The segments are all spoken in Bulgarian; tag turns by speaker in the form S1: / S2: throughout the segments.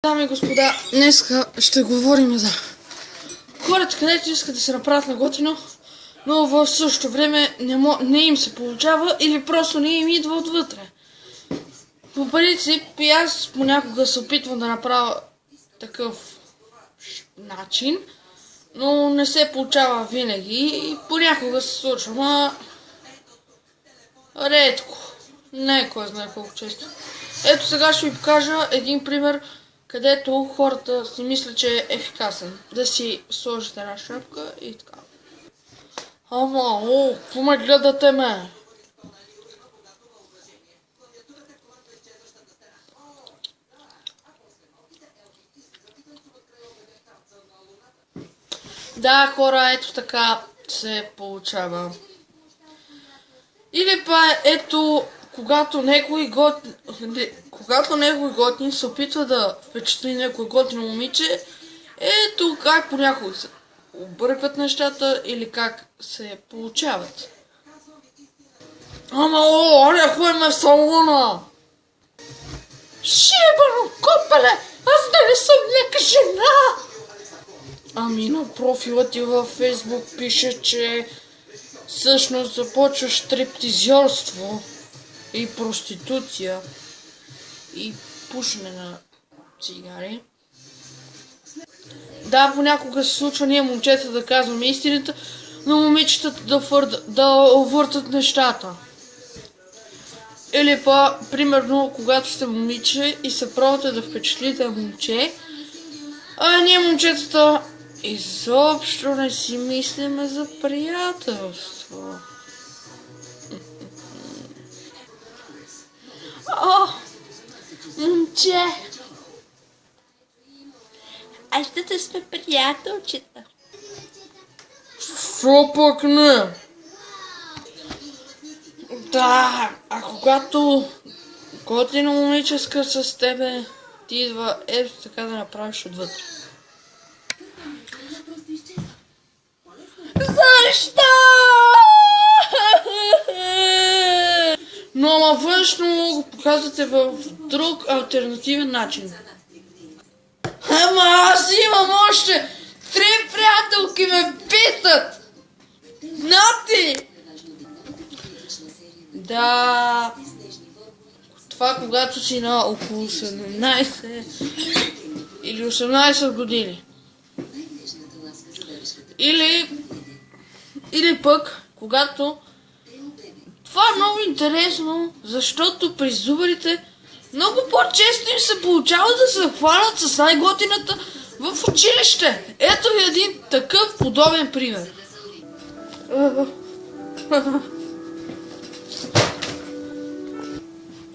S1: Дами и господа, днес ще говорим за хората, където искат да се направят на готино, но в същото време не им се получава или просто не им идва отвътре. По принцип, и аз понякога се опитвам да направя такъв начин, но не се получава винаги и понякога се случва, но редко. Не кой знае колко често. Ето сега ще ви покажа един пример, където хората си мислят, че е ефикасен. Да си сложите една шапка и така. Ама, какво ме гледате ме? Да, хора, ето така се получава. Или па, ето, когато някой готин се опитва да впечатли някой готино момиче, ето как понякога се объркват нещата или как се получават. Ама, оля, ходим в салона! Шибано, копеле, аз да не съм нека жена! Ами на профила ти във Фейсбук пише, че всъщност започваш стриптизьорство и проституция и пушене на цигари. Да, понякога се случва ние момчета да казваме истината, но момичетата да увъртат нещата. Или па, примерно, когато сте момиче и се пробвате да впечатлите момче, а ние момчетата изобщо не си мислиме за приятелство. О, момче! Айде да сме приятелчета. Шо пък не? Да, а когато готино момиче с тебе, ти идва ето така да направиш отвътре. Защо? Но ама външно го показвате в друг алтернативен начин. Ама аз имам още 3 приятелки ме питат! Нати! Да... Това когато си на около 17 или 18 години. Или пък, когато... Това е много интересно, защото при зубарите много по-често им се получава да се хванат с най-готината в училище. Ето ви един такъв подобен пример.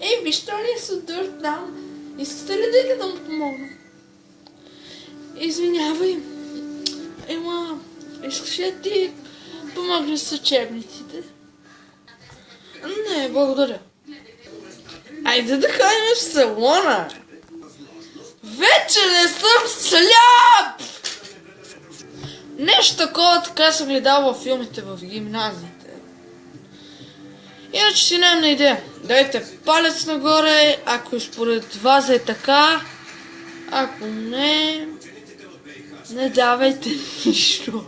S1: Ей, вижте ли е судър там? Искате ли да му помогна? Извинявай. Ема, искаш ли да ти помогна с учебниците? Не, благодаря. Айде да ходим в салона. Вече не съм сляп! Нещо такова така съм гледал във филмите в гимназиите. Иначе си нямам идея. Дайте палец нагоре, ако според вас е така. Ако не... Не давайте нищо.